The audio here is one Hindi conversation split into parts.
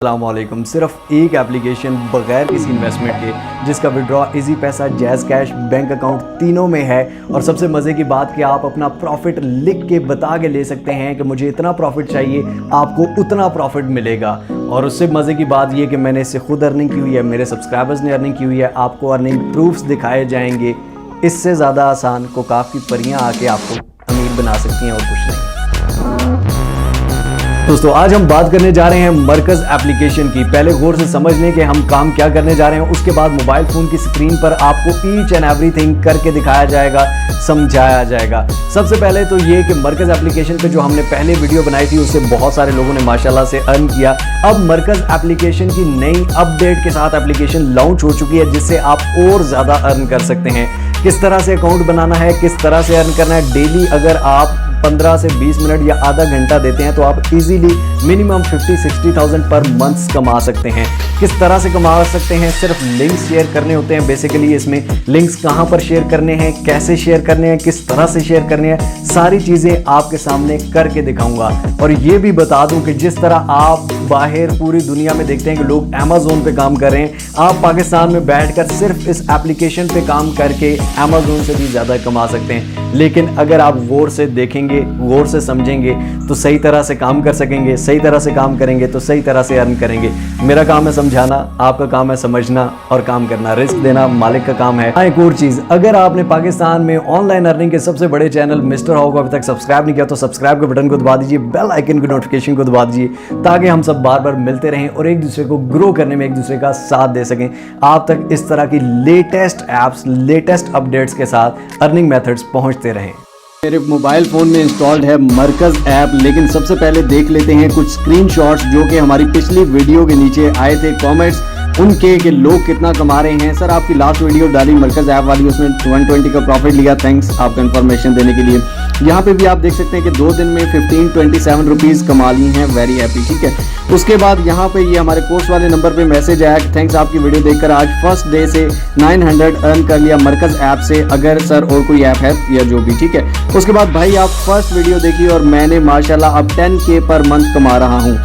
अस्सलामुअलैकुम। सिर्फ एक एप्लीकेशन बगैर किसी इन्वेस्टमेंट के जिसका विड्रॉ इजी पैसा, जैज़ कैश, बैंक अकाउंट तीनों में है। और सबसे मज़े की बात कि आप अपना प्रॉफिट लिख के बता के ले सकते हैं कि मुझे इतना प्रॉफिट चाहिए, आपको उतना प्रॉफिट मिलेगा। और उससे मज़े की बात ये कि मैंने इससे खुद अर्निंग की हुई है, मेरे सब्सक्राइबर्स ने अर्निंग की हुई है, आपको अर्निंग प्रूफ्स दिखाए जाएंगे। इससे ज़्यादा आसान को काफ़ी परियाँ आके आपको अमीर बना सकती हैं और कुछ नहीं। दोस्तों आज हम बात करने जा रहे हैं मरकज़ एप्लीकेशन की। पहले गौर से समझ लें कि हम काम क्या करने जा रहे हैं, उसके बाद मोबाइल फ़ोन की स्क्रीन पर आपको ईच एंड एवरीथिंग करके दिखाया जाएगा, समझाया जाएगा। सबसे पहले तो ये कि मरकज़ एप्लीकेशन पे जो हमने पहले वीडियो बनाई थी उससे बहुत सारे लोगों ने माशाल्लाह से अर्न किया। अब मरकज़ एप्लीकेशन की नई अपडेट के साथ एप्लीकेशन लॉन्च हो चुकी है जिससे आप और ज़्यादा अर्न कर सकते हैं। किस तरह से अकाउंट बनाना है, किस तरह से अर्न करना है, डेली अगर आप 15 से 20 मिनट या आधा घंटा देते हैं तो आप इजीली मिनिमम 50-60,000 पर मंथ कमा सकते हैं। किस तरह से कमा सकते हैं, सिर्फ लिंक्स शेयर करने होते हैं। बेसिकली इसमें लिंक्स कहां पर शेयर करने हैं, कैसे शेयर करने हैं, किस तरह से शेयर करने हैं, सारी चीज़ें आपके सामने करके दिखाऊंगा। और ये भी बता दूं कि जिस तरह आप बाहर पूरी दुनिया में देखते हैं कि लोग अमेज़ोन पे काम कर रहे हैं, आप पाकिस्तान में बैठकर सिर्फ इस एप्लीकेशन पे काम करके अमेज़ोन से भी ज़्यादा कमा सकते हैं। लेकिन अगर आप गौर से देखेंगे, गौर से समझेंगे तो सही तरह से काम कर सकेंगे, सही तरह से काम करेंगे तो सही तरह से अर्न करेंगे। मेरा काम है समझाना, आपका काम है समझना और काम करना। रिस्क देना मालिक का काम है। एक और चीज़, अगर आपने पाकिस्तान में ऑनलाइन अर्निंग के सबसे बड़े चैनल मिस्टर हाउ को अभी तक सब्सक्राइब नहीं किया तो सब्सक्राइब के बटन को दबा दीजिए, बेल आइकन की नोटिफिकेशन को दबा दीजिए ताकि हम सब बार बार मिलते रहें और एक दूसरे को ग्रो करने में एक दूसरे का साथ दे सकें। आप तक इस तरह की लेटेस्ट ऐप्स, लेटेस्ट अपडेट्स के साथ अर्निंग मेथड्स पहुंचते रहें। मेरे मोबाइल फ़ोन में इंस्टॉल्ड है मरकज़ ऐप, लेकिन सबसे पहले देख लेते हैं कुछ स्क्रीनशॉट्स जो कि हमारी पिछली वीडियो के नीचे आए थे कमेंट्स उनके कि लोग कितना कमा रहे हैं। सर आपकी लास्ट वीडियो डाली मरकज़ ऐप वाली, उसमें 120 का प्रॉफिट लिया, थैंक्स आपका इन्फॉर्मेशन देने के लिए। यहाँ पे भी आप देख सकते हैं कि 2 दिन में 1527 रुपीज़ कमा ली हैं, वेरी हैप्पी। ठीक है, उसके बाद यहाँ पे ये हमारे पोस्ट वाले नंबर पे मैसेज आया कि थैंक्स आपकी वीडियो देखकर आज फर्स्ट डे से 900 अर्न कर लिया मरकज़ ऐप से, अगर सर और कोई ऐप है या जो भी। ठीक है, उसके बाद भाई आप फर्स्ट वीडियो देखी और मैंने माशाल्लाह अब 10K पर मंथ कमा रहा हूँ।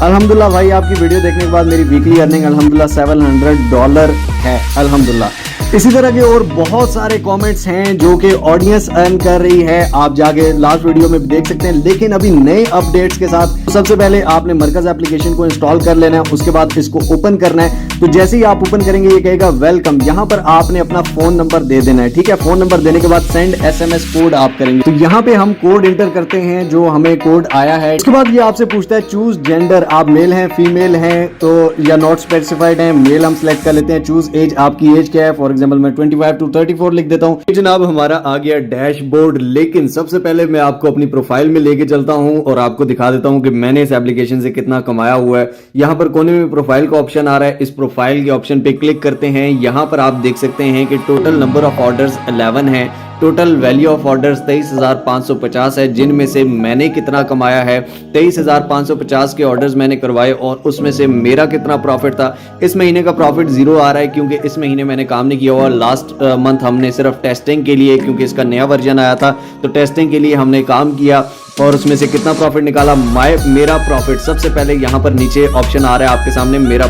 अल्हम्दुलिल्लाह भाई आपकी वीडियो देखने के बाद मेरी वीकली अर्निंग अल्हम्दुलिल्लाह $700 है, अल्हम्दुलिल्लाह। इसी तरह के और बहुत सारे कमेंट्स हैं जो कि ऑडियंस अर्न कर रही है, आप जाके लास्ट वीडियो में देख सकते हैं। लेकिन अभी नए अपडेट्स के साथ सबसे पहले आपने मरकज़ एप्लीकेशन को इंस्टॉल कर लेना है, उसके बाद इसको ओपन करना है। तो जैसे ही आप ओपन करेंगे ये कहेगा वेलकम, यहाँ पर आपने अपना फोन नंबर दे देना है। ठीक है, फोन नंबर देने के बाद सेंड SMS कोड आप करेंगे। तो यहाँ पे हम कोड इंटर करते हैं जो हमें कोड आया है। उसके बाद ये आपसे पूछता है चूज जेंडर, आप मेल हैं, फीमेल हैं तो या नॉट स्पेसिफाइड हैं। मेल हम सेलेक्ट कर लेते हैं। चूज एज, आपकी एज क्या है, फॉर एग्जाम्पल मैं 25 to 34 लिख देता हूँ। जनाब हमारा आ गया डैशबोर्ड। लेकिन सबसे पहले मैं आपको अपनी प्रोफाइल में लेके चलता हूँ और आपको दिखा देता हूँ कि मैंने इस एप्लीकेशन से कितना कमाया हुआ है। यहाँ पर कोने में प्रोफाइल का ऑप्शन आ रहा है, इस प्रोफाइल के ऑप्शन पे क्लिक करते हैं। यहाँ पर आप देख सकते हैं कि टोटल नंबर ऑफ ऑर्डर्स 11 है, टोटल वैल्यू ऑफ ऑर्डर्स 23,550 है, जिनमें से मैंने कितना कमाया है 23,550 के ऑर्डर्स मैंने करवाए और उसमें से मेरा कितना प्रॉफिट था। इस महीने का प्रॉफिट 0 आ रहा है क्योंकि इस महीने मैंने काम नहीं किया हुआ। लास्ट मंथ हमने सिर्फ टेस्टिंग के लिए, क्योंकि इसका नया वर्जन आया था तो टेस्टिंग के लिए हमने काम किया और उसमें से कितना प्रॉफिट निकाला। मेरा प्रॉफिट, सबसे पहले यहाँ पर नीचे ऑप्शन आ रहा है आपके सामने मेरा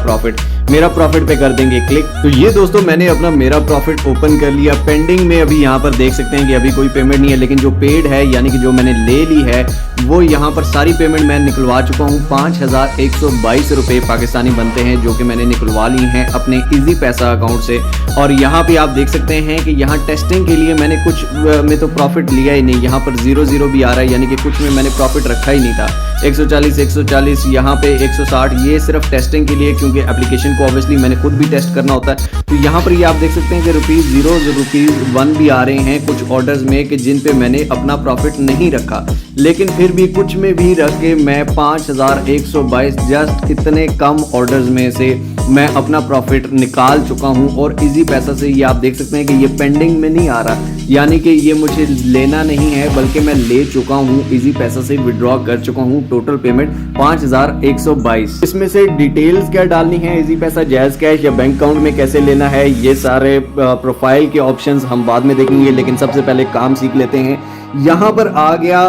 प्रॉफिट पे कर देंगे क्लिक। तो ये दोस्तों मैंने अपना मेरा प्रॉफिट ओपन कर लिया। पेंडिंग में अभी यहाँ पर देख सकते हैं कि अभी कोई पेमेंट नहीं है, लेकिन जो पेड है यानी कि जो मैंने ले ली है वो यहाँ पर सारी पेमेंट मैं निकलवा चुका हूँ। 5,122 रुपये पाकिस्तानी बनते हैं जो कि मैंने निकलवा ली हैं अपने इजी पैसा अकाउंट से। और यहाँ पे आप देख सकते हैं कि यहाँ टेस्टिंग के लिए मैंने कुछ में तो प्रॉफिट लिया ही नहीं, यहाँ पर 0 भी आ रहा है, यानी कि कुछ में मैंने प्रॉफिट रखा ही नहीं था। 140 यहाँ पे 160, ये सिर्फ टेस्टिंग के लिए, क्योंकि एप्लीकेशन को ऑब्वियसली मैंने खुद भी टेस्ट करना होता है। तो यहाँ पर ये आप देख सकते हैं कि ₹0, ₹1 भी आ रहे हैं कुछ ऑर्डर्स में कि जिन पे मैंने अपना प्रॉफिट नहीं रखा, लेकिन फिर भी कुछ में भी रख के मैं 5,122 जस्ट इतने कम ऑर्डर्स में से मैं अपना प्रॉफिट निकाल चुका हूं। और इजी पैसा से ये आप देख सकते हैं कि ये पेंडिंग में नहीं आ रहा, यानी कि ये मुझे लेना नहीं है बल्कि मैं ले चुका हूं, इजी पैसा से विड्रॉ कर चुका हूं। Total payment 5,122। इसमें से डिटेल्स क्या डालनी है, इजी पैसा, जैज़ कैश या बैंक अकाउंट में कैसे लेना है, ये सारे प्रोफाइल के ऑप्शंस हम बाद में देखेंगे। लेकिन सबसे पहले काम सीख लेते हैं यहाँ पर आ गया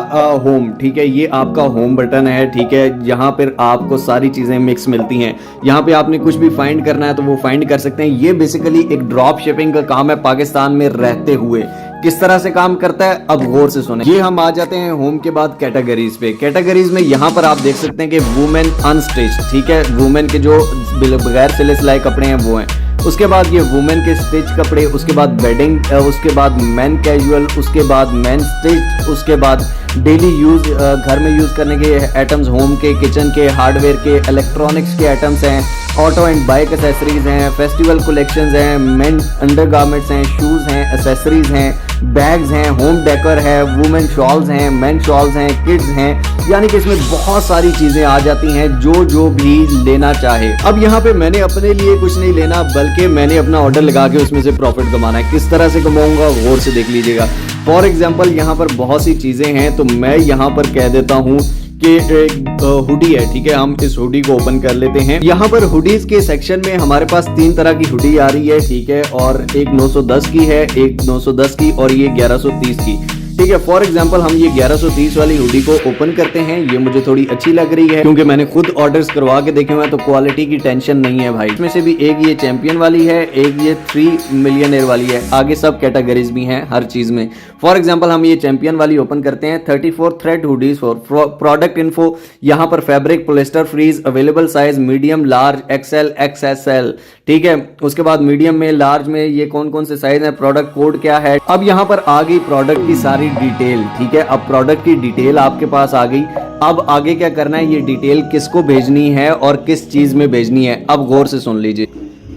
होम, ठीक है, ये आपका होम बटन है, ठीक है, यहाँ पर आपको सारी चीजें मिक्स मिलती हैं। यहाँ पे आपने कुछ भी फाइंड करना है तो वो फाइंड कर सकते हैं। ये बेसिकली एक ड्रॉप शिपिंग का काम है पाकिस्तान में रहते हुए। किस तरह से काम करता है अब गौर से सुने। ये हम आ जाते हैं होम के बाद कैटेगरीज पे। कैटेगरीज में यहाँ पर आप देख सकते हैं कि वुमेन अनस्टिच्ड, ठीक है, वुमेन के जो बगैर सिले सिलाई कपड़े हैं वो हैं। उसके बाद ये वुमेन के स्टिच कपड़े, उसके बाद बेडिंग, उसके बाद मैन कैजुअल, उसके बाद मैन स्टिच, उसके बाद डेली यूज घर में यूज करने के आइटम्स, होम के, किचन के, हार्डवेयर के, इलेक्ट्रॉनिक्स के आइटम्स हैं, ऑटो एंड बाइक एसेसरीज हैं, फेस्टिवल कलेक्शंस हैं, मेन अंडरगारमेंट्स हैं, शूज हैं, एसेसरीज हैं, बैग्स हैं, होम डेकोर है, वुमेन शॉल्स हैं, मेन शॉल्स हैं, किड्स हैं, यानी कि इसमें बहुत सारी चीजें आ जाती हैं जो भी लेना चाहे। अब यहाँ पे मैंने अपने लिए कुछ नहीं लेना, बल्कि मैंने अपना ऑर्डर लगा के उसमें से प्रॉफिट कमाना है। किस तरह से कमाऊंगा गौर से देख लीजिएगा। फॉर एग्जाम्पल यहाँ पर बहुत सी चीजें हैं, तो मैं यहाँ पर कह देता हूँ कि एक हुडी है, ठीक है, हम इस हुडी को ओपन कर लेते हैं। यहाँ पर हुडीज के सेक्शन में हमारे पास 3 तरह की हुडी आ रही है, ठीक है, और एक 910 की है, एक 910 की और ये 1130 की, ठीक है। फॉर एग्जांपल हम ये 1130 वाली हुडी को ओपन करते हैं। ये मुझे थोड़ी अच्छी लग रही है क्योंकि मैंने खुद ऑर्डर्स करवा के देखे हुए हैं, तो क्वालिटी की टेंशन नहीं है भाई। इसमें से भी एक ये चैंपियन वाली है, एक ये 3 मिलियनेयर वाली है, आगे सब कैटेगरीज भी हैं हर चीज में। फॉर एग्जाम्पल हम ये चैंपियन वाली ओपन करते हैं। 34 thread hoodies for product info, यहाँ पर fabric polyester fleece, available size medium, large, XL, XSL, ठीक है। उसके बाद मीडियम में, लार्ज में ये कौन कौन से साइज है, प्रोडक्ट कोड क्या है। अब यहाँ पर आ गई प्रोडक्ट की सारी डिटेल, ठीक है। अब प्रोडक्ट की डिटेल आपके पास आ गई। अब आगे क्या करना है, ये डिटेल किसको भेजनी है और किस चीज में भेजनी है, अब गौर से सुन लीजिए।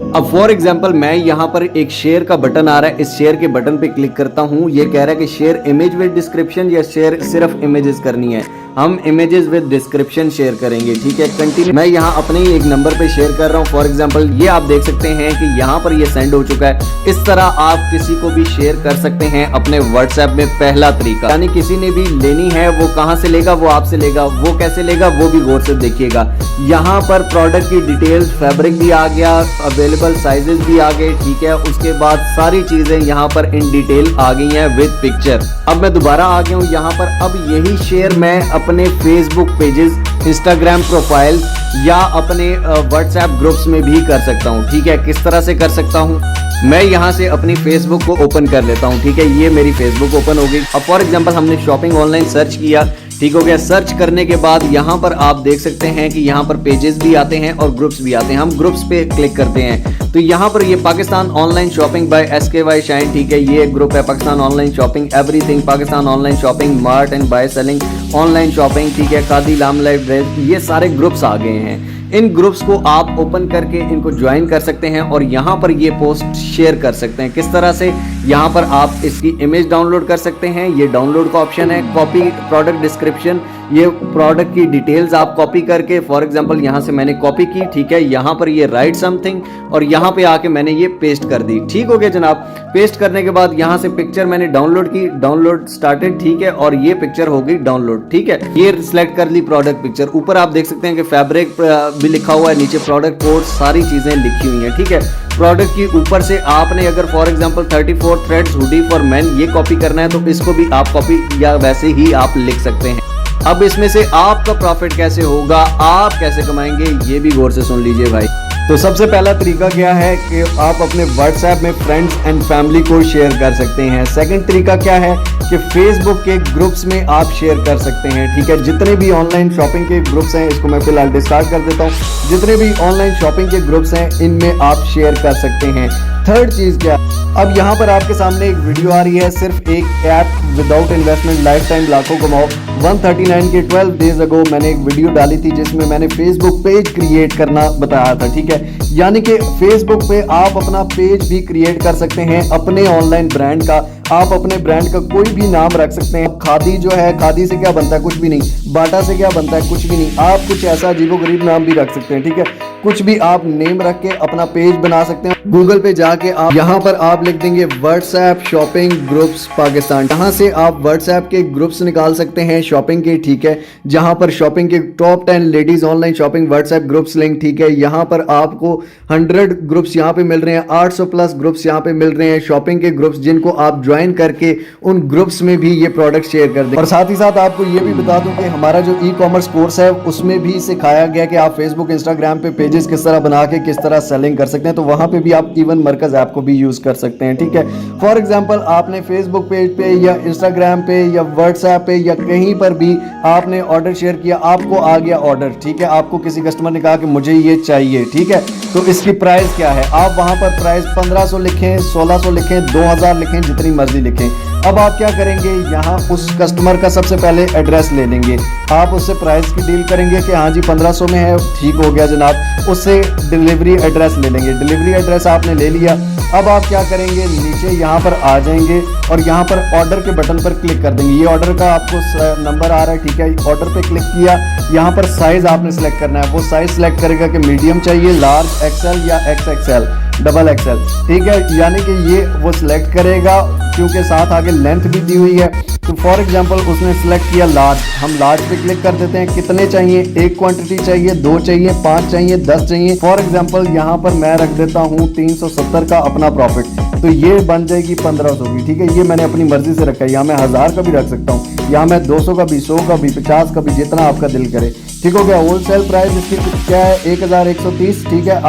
अब फॉर एग्जांपल मैं यहाँ पर एक शेयर का बटन आ रहा है, इस शेयर के बटन पे क्लिक करता हूँ। ये कह रहा है कि शेयर इमेज विद डिस्क्रिप्शन या शेयर सिर्फ इमेजेस करनी है। हम इमेजेस विद डिस्क्रिप्शन शेयर करेंगे, ठीक है। कंटिन्यू, मैं यहाँ अपने ही एक नंबर पे शेयर कर रहा हूँ। फॉर एग्जांपल ये आप देख सकते हैं कि यहाँ पर ये सेंड हो चुका है। इस तरह आप किसी को भी शेयर कर सकते हैं अपने व्हाट्सएप में। पहला तरीका, यानी किसी ने भी लेनी है वो कहाँ से लेगा, वो आपसे लेगा। वो कैसे लेगा वो भी गौर से देखिएगा। यहाँ पर प्रोडक्ट की डिटेल्स, फैब्रिक भी आ गया, अवेलेबल साइजेस भी आ गए, ठीक है। उसके बाद सारी चीजें यहाँ पर इन डिटेल आ गई हैं विद पिक्चर। अब मैं दोबारा आ गया हूँ यहाँ पर। अब यही शेयर मैं अपने फेसबुक पेजेस, इंस्टाग्राम प्रोफाइल या अपने व्हाट्सएप ग्रुप्स में भी कर सकता हूँ, ठीक है। किस तरह से कर सकता हूँ, मैं यहाँ से अपनी फेसबुक को ओपन कर लेता हूँ, ठीक है। ये मेरी फेसबुक ओपन हो गई। अब फॉर एग्जांपल हमने शॉपिंग ऑनलाइन सर्च किया, ठीक हो गया। सर्च करने के बाद यहाँ पर आप देख सकते हैं कि यहाँ पर पेजेस भी आते हैं और ग्रुप्स भी आते हैं। हम ग्रुप्स पे क्लिक करते हैं तो यहाँ पर ये Pakistan online shopping by SKY shine, ठीक है, ये ग्रुप है। Pakistan online shopping everything, Pakistan online shopping, mart and buy selling online shopping, ठीक है, कादी लाम लाइव ड्रेस, ये सारे ग्रुप्स आ गए हैं। इन ग्रुप्स को आप ओपन करके इनको ज्वाइन कर सकते हैं और यहाँ पर ये पोस्ट शेयर कर सकते हैं। किस तरह से, यहाँ पर आप इसकी इमेज डाउनलोड कर सकते हैं, ये डाउनलोड का ऑप्शन है। कॉपी प्रोडक्ट डिस्क्रिप्शन, ये प्रोडक्ट की डिटेल्स आप कॉपी करके, फॉर एग्जांपल यहाँ से मैंने कॉपी की, ठीक है। यहाँ पर ये राइट समथिंग और यहाँ पे आके मैंने ये पेस्ट कर दी, ठीक हो गया जनाब। पेस्ट करने के बाद यहाँ से पिक्चर मैंने डाउनलोड की, डाउनलोड स्टार्टेड, ठीक है, और ये पिक्चर हो गई डाउनलोड, ठीक है। ये सिलेक्ट कर ली प्रोडक्ट पिक्चर। ऊपर आप देख सकते हैं कि फैब्रिक भी लिखा हुआ है, नीचे प्रोडक्ट कोड, सारी चीजें लिखी हुई हैं, ठीक है। प्रोडक्ट की ऊपर से आपने अगर for example 34 threads hoodie for main ये कॉपी करना है तो इसको भी आप कॉपी या वैसे ही आप लिख सकते हैं। अब इसमें से आपका प्रॉफिट कैसे होगा, आप कैसे कमाएंगे, ये भी गौर से सुन लीजिए भाई। तो सबसे पहला तरीका क्या है कि आप अपने व्हाट्सएप में फ्रेंड्स एंड फैमिली को शेयर कर सकते हैं। सेकंड तरीका क्या है कि फेसबुक के ग्रुप्स में आप शेयर कर सकते हैं, ठीक है। जितने भी ऑनलाइन शॉपिंग के ग्रुप्स हैं, इसको मैं फिलहाल डिस्कार्ड कर देता हूँ। जितने भी ऑनलाइन शॉपिंग के ग्रुप्स हैं इनमें आप शेयर कर सकते हैं। थर्ड चीज क्या, अब यहाँ पर आपके सामने एक वीडियो आ रही है, सिर्फ एक app without investment life time लाखों कमाओ। 139 के 12 डेज अगो मैंने एक वीडियो डाली थी जिसमें मैंने फेसबुक पेज क्रिएट करना बताया था, ठीक है। यानी कि फेसबुक पे आप अपना पेज भी क्रिएट कर सकते हैं अपने ऑनलाइन ब्रांड का। आप अपने ब्रांड का कोई भी नाम रख सकते हैं। खादी जो है, खादी से क्या बनता है, कुछ भी नहीं। बाटा से क्या बनता है, कुछ भी नहीं। आप कुछ ऐसा अजीबोगरीब नाम भी रख सकते हैं, ठीक है। कुछ भी आप नेम रख के अपना पेज बना सकते हैं। गूगल पे जाके आप यहाँ पर आप लिख देंगे व्हाट्सएप शॉपिंग ग्रुप्स पाकिस्तान। यहाँ से आप व्हाट्सएप के ग्रुप्स निकाल सकते हैं शॉपिंग के, ठीक है, जहाँ पर शॉपिंग के top 10 ladies online shopping WhatsApp groups link, ठीक है। यहाँ पर आपको 100 ग्रुप्स यहाँ पे मिल रहे हैं, 800 प्लस ग्रुप्स यहाँ पे मिल रहे हैं शॉपिंग के ग्रुप्स, जिनको आप ज्वाइन करके उन ग्रुप्स में भी ये प्रोडक्ट शेयर कर दें। और साथ ही साथ आपको ये भी बता दूं कि हमारा जो ई कॉमर्स कोर्स है उसमें भी सिखाया गया कि आप फेसबुक इंस्टाग्राम पे पेजेस किस तरह बना के किस तरह सेलिंग कर सकते हैं। तो वहां पे भी आप इवन मरकज ऐप को भी यूज कर सकते हैं, ठीक है। फॉर एग्जांपल आपने फेसबुक पेज पे या इंस्टाग्राम पे या व्हाट्सएप पे या कहीं पर भी आपने ऑर्डर शेयर किया, आपको आ गया ऑर्डर, ठीक है, आपको किसी कस्टमर ने कहा कि मुझे ये चाहिए, ठीक है, तो इसकी प्राइस क्या है, आप वहां पर प्राइस 1500 लिखें, 1600 लिखें, 2000 लिखें, जितनी मर्जी लिखें। अब आप क्या करेंगे, यहाँ उस कस्टमर का सबसे पहले एड्रेस ले लेंगे, आप उससे प्राइस की डील करेंगे कि हाँ जी 1500 में है, ठीक हो गया जनाब, उससे डिलीवरी एड्रेस ले लेंगे। डिलीवरी एड्रेस आपने ले लिया, अब आप क्या करेंगे, नीचे यहाँ पर आ जाएंगे और यहाँ पर ऑर्डर के बटन पर क्लिक कर देंगे। ये ऑर्डर का आपको नंबर आ रहा है, ठीक है, ऑर्डर पे क्लिक किया, यहाँ पर साइज आपने सेलेक्ट करना है, वो साइज सेलेक्ट करेगा कि मीडियम चाहिए, लार्ज एक्सएल या XXL, डबल एक्सएल, ठीक है, यानी कि ये वो सिलेक्ट करेगा क्योंकि साथ आगे लेंथ भी दी हुई है। तो फॉर एग्जांपल उसने सिलेक्ट किया लार्ज, हम लार्ज पे क्लिक कर देते हैं, कितने चाहिए, एक क्वांटिटी चाहिए, 2 चाहिए, 5 चाहिए, 10 चाहिए। फॉर एग्जांपल यहाँ पर मैं रख देता हूँ 370 का अपना प्रॉफिट, तो ये बन जाएगी 1500 की, ठीक है, ये मैंने अपनी मर्जी से रखा है, यहाँ मैं 1000 का भी रख सकता हूँ, यहाँ मैं 200 का भी, 100 का भी, 50 का भी, जितना आपका दिल करे, ठीक हो गया। होलसेल प्राइस इसकी क्या है, 1130, ठीक है,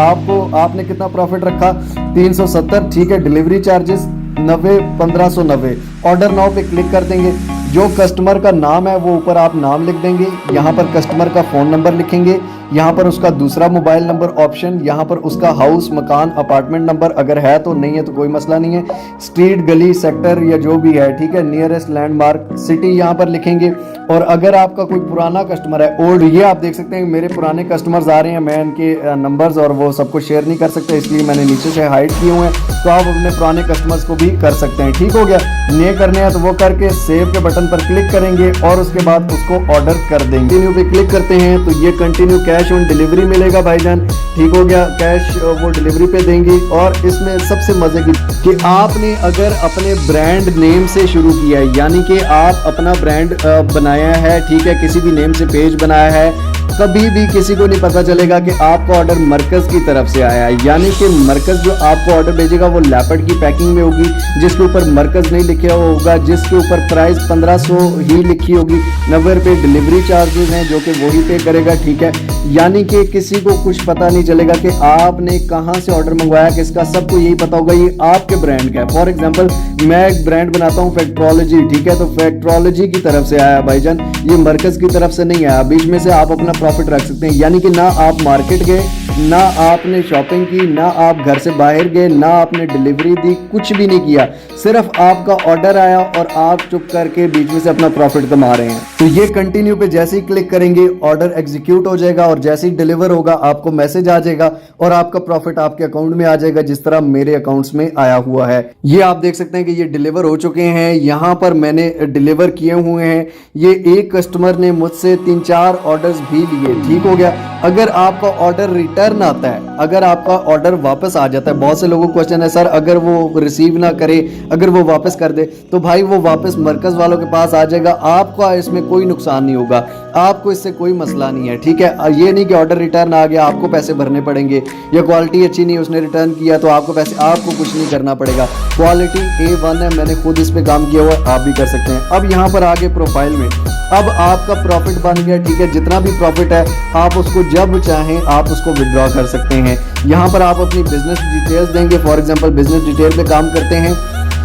आपने कितना प्रॉफिट रखा, 370, ठीक है, डिलीवरी चार्जेस 90, 1590। ऑर्डर नाउ पे क्लिक कर देंगे, जो कस्टमर का नाम है वो ऊपर आप नाम लिख देंगे, यहाँ पर कस्टमर का फ़ोन नंबर लिखेंगे, यहाँ पर उसका दूसरा मोबाइल नंबर ऑप्शन, यहाँ पर उसका हाउस मकान अपार्टमेंट नंबर अगर है तो, नहीं है तो कोई मसला नहीं है, स्ट्रीट गली सेक्टर या जो भी है, ठीक है, नियरेस्ट लैंडमार्क सिटी यहाँ पर लिखेंगे। और अगर आपका कोई पुराना कस्टमर है ओल्ड, ये आप देख सकते हैं मेरे पुराने कस्टमर्स आ रहे हैं, मैं इनके नंबर्स और वो सबको शेयर नहीं कर सकता, इसलिए मैंने नीचे से हाइड किए हुए हैं, तो आप अपने पुराने कस्टमर्स को भी कर सकते हैं, ठीक हो गया। नए करने हैं तो वो करके सेव के बटन पर क्लिक करेंगे और उसके बाद उसको ऑर्डर कर देंगे। कंटिन्यू पे क्लिक करते हैं तो ये कंटिन्यू कैश ऑन डिलीवरी मिलेगा भाईजान, ठीक हो गया, कैश वो डिलीवरी पे देंगे। और इसमें सबसे मजे की कि आपने अगर अपने ब्रांड नेम से शुरू किया है, यानी कि आप अपना ब्रांड बनाया है, ठीक है, किसी भी नेम से पेज बनाया है, कभी भी किसी को नहीं पता चलेगा कि आपका ऑर्डर मरकज की तरफ से आया है, यानी कि मरकज जो आपको ऑर्डर भेजेगा वो लैपट की पैकिंग में होगी, जिसके ऊपर मरकज नहीं लिखा होगा, जिसके ऊपर प्राइस 1500 ही लिखी होगी, 90 रुपये डिलीवरी चार्जेस हैं जो कि वही पे करेगा, ठीक है, यानी कि किसी को कुछ पता नहीं चलेगा कि आपने कहाँ से ऑर्डर मंगवाया, किसका, सबको यही पता होगा ये आपके ब्रांड का है। फॉर एग्जांपल मैं एक ब्रांड बनाता हूँ फैक्ट्रोलॉजी, ठीक है, तो फैक्ट्रोलॉजी की तरफ से आया भाईजान, ये मरकज की तरफ से नहीं आया, बीच में से आप अपना प्रॉफिट रख सकते हैं, यानी कि ना आप मार्केट गए, ना आपने शॉपिंग की, ना आप घर से बाहर गए, ना आपने डिलीवरी दी, कुछ भी नहीं किया, सिर्फ आपका ऑर्डर आया और आप चुप करके बीच में से अपना प्रॉफिट कमा रहे हैं। तो ये कंटिन्यू पे जैसे ही क्लिक करेंगे ऑर्डर एग्जीक्यूट हो जाएगा और जैसे ही डिलीवर होगा आपको मैसेज आ जाएगा और आपका प्रॉफिट आपके अकाउंट में आ जाएगा, जिस तरह मेरे अकाउंट्स में आया हुआ है। ये आप देख सकते हैं कि ये डिलीवर हो चुके हैं, यहाँ पर मैंने डिलीवर किए हुए हैं। ये एक कस्टमर ने मुझसे 3-4 ऑर्डर्स भी लिए, ठीक हो गया। अगर आपका ऑर्डर रिटर्न आता है, अगर आपका ऑर्डर वापस आ जाता है, बहुत से लोगों को क्वेश्चन है सर अगर वो रिसीव ना करे, अगर वो वापस कर दे, तो भाई वो वापस मरकज वालों के पास आ जाएगा, आपका इसमें कोई नुकसान नहीं होगा, आपको इससे कोई मसला नहीं है, ठीक है। ये नहीं कि ऑर्डर रिटर्न आ गया आपको पैसे भरने पड़ेंगे, या क्वालिटी अच्छी नहीं उसने रिटर्न किया तो आपको कुछ नहीं करना पड़ेगा, क्वालिटी A1 है, मैंने खुद इस पे काम किया हुआ है, आप भी कर सकते हैं। अब यहाँ पर आगे प्रोफाइल में अब आपका प्रॉफिट बन गया, ठीक है, जितना भी प्रॉफिट है आप उसको जब चाहें आप उसको विड्रॉ कर सकते हैं। यहाँ पर आप अपनी बिजनेस डिटेल्स देंगे, फॉर एग्जांपल बिजनेस डिटेल पे काम करते हैं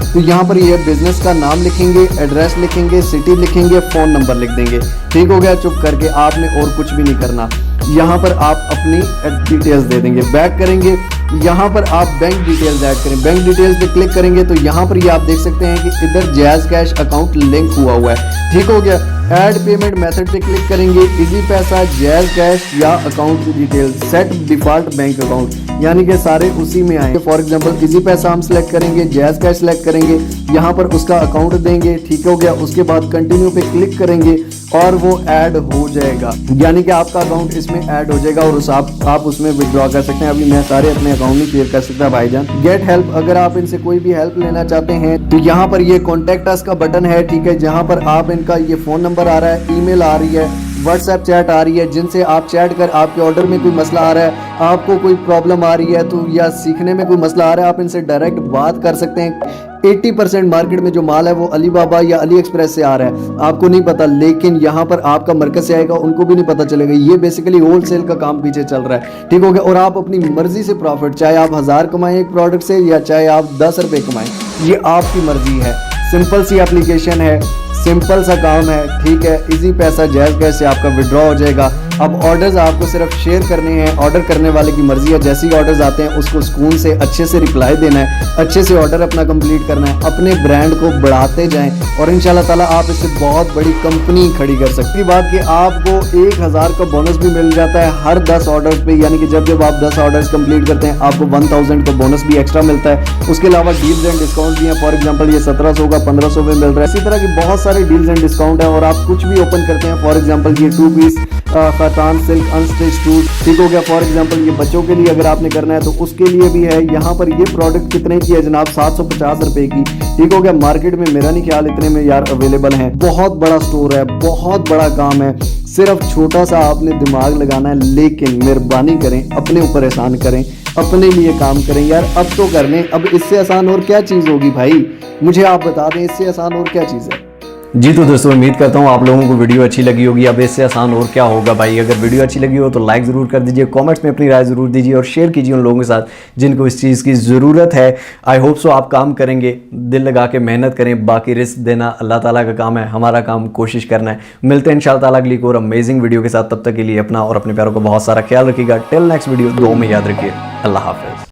तो यहाँ पर ये बिजनेस का नाम लिखेंगे, एड्रेस लिखेंगे, सिटी लिखेंगे, फ़ोन नंबर लिख देंगे, ठीक हो गया, चुप करके आपने और कुछ भी नहीं करना। यहाँ पर आप अपनी डिटेल्स दे देंगे, बैक करेंगे, यहाँ पर आप बैंक डिटेल्स ऐड करें, बैंक डिटेल्स पे क्लिक करेंगे तो यहाँ पर ये आप देख सकते हैं कि इधर जैज़ कैश अकाउंट लिंक हुआ हुआ है, ठीक हो गया। ऐड पेमेंट मेथड पे क्लिक करेंगे, इजी पैसा, जैज़ कैश या account details, set default bank account, यानी कि सारे उसी में आएंगे। फॉर एग्जांपल इजी पैसा हम सेलेक्ट करेंगे, जैज कैश सेलेक्ट करेंगे, यहाँ पर उसका अकाउंट देंगे, ठीक हो गया। उसके बाद कंटिन्यू पे क्लिक करेंगे और वो ऐड हो जाएगा, यानी कि आपका अकाउंट इसमें ऐड हो जाएगा और आप उसमें विड्रॉ कर सकते हैं। अभी मैं सारे अपने अकाउंट नहीं शेयर कर सकता भाईजान। गेट हेल्प, अगर आप इनसे कोई भी हेल्प लेना चाहते हैं तो यहाँ पर ये कॉन्टेक्ट अस का बटन है, ठीक है, जहाँ पर आप इनका ये फोन नंबर आ रहा है, ईमेल आ रही है, व्हाट्सएप चैट आ रही है, जिनसे आप चैट कर आपके ऑर्डर में कोई मसला आ रहा है, आपको कोई प्रॉब्लम आ रही है तो या सीखने में कोई मसला आ रहा है, आप इनसे डायरेक्ट बात कर सकते हैं। 80% मार्केट में जो माल है वो अलीबाबा या अली एक्सप्रेस से आ रहा है, आपको नहीं पता, लेकिन यहाँ पर आपका मरकज से आएगा, उनको भी नहीं पता चलेगा। ये बेसिकली होलसेल का काम पीछे चल रहा है, ठीक हो गया। और आप अपनी मर्जी से प्रॉफिट, चाहे आप 1000 कमाएं एक प्रोडक्ट से या चाहे आप 10 रुपए कमाएं, ये आपकी मर्जी है। सिंपल सी एप्लीकेशन है, सिंपल सा काम है, ठीक है। इजी पैसा जैज कैश से आपका विड्रॉ हो जाएगा। अब ऑर्डर्स आपको सिर्फ शेयर करने हैं, ऑर्डर करने वाले की मर्जी है। जैसे ही ऑर्डर्स आते हैं उसको सुकून से अच्छे से रिप्लाई देना है, अच्छे से ऑर्डर अपना कंप्लीट करना है, अपने ब्रांड को बढ़ाते जाएं और इंशाल्लाह ताला आप इससे बहुत बड़ी कंपनी खड़ी कर सकते हैं। बात कि आपको 1000 का बोनस भी मिल जाता है हर 10 ऑर्डर्स पे, यानी कि जब आप 10 ऑर्डर्स कंप्लीट करते हैं आपको 1000 का बोनस भी एक्स्ट्रा मिलता है। उसके अलावा डील्स एंड डिस्काउंट भी है। फॉर एग्जाम्पल ये 1700 का 1500 में मिल रहा है। इसी तरह की बहुत सारे डील्स एंड डिस्काउंट है और आप कुछ भी ओपन करते हैं। फॉर एग्जाम्पल ये 2 पीस खतान सिल्क अनस्टिच सूट, ठीक हो गया। फॉर एग्जांपल ये बच्चों के लिए अगर आपने करना है तो उसके लिए भी है। यहाँ पर ये प्रोडक्ट कितने की है जनाब, 750 रुपए की, ठीक हो गया। मार्केट में मेरा नहीं ख्याल इतने में यार अवेलेबल है। बहुत बड़ा स्टोर है, बहुत बड़ा काम है, सिर्फ छोटा सा आपने दिमाग लगाना है। लेकिन मेहरबानी करें, अपने ऊपर एहसान करें, अपने लिए काम करें यार। अब तो करने, अब इससे आसान और क्या चीज़ होगी भाई, मुझे आप बता दें इससे आसान और क्या चीज़ है। जी तो दोस्तों उम्मीद करता हूँ आप लोगों को वीडियो अच्छी लगी होगी। अब इससे आसान और क्या होगा भाई। अगर वीडियो अच्छी लगी हो तो लाइक ज़रूर कर दीजिए, कमेंट्स में अपनी राय ज़रूर दीजिए और शेयर कीजिए उन लोगों के साथ जिनको इस चीज़ की ज़रूरत है। आई होप सो आप काम करेंगे, दिल लगा के मेहनत करें। बाकी रिस्क देना अल्लाह ताला का काम है, हमारा काम कोशिश करना है। मिलते हैं इंशाअल्लाह ताला अगली और अमेजिंग वीडियो के साथ। तब तक के लिए अपना और अपने प्यारों का बहुत सारा ख्याल रखिएगा। टिल नेक्स्ट वीडियो, दुआ में याद रखिए। अल्लाह हाफ़िज़।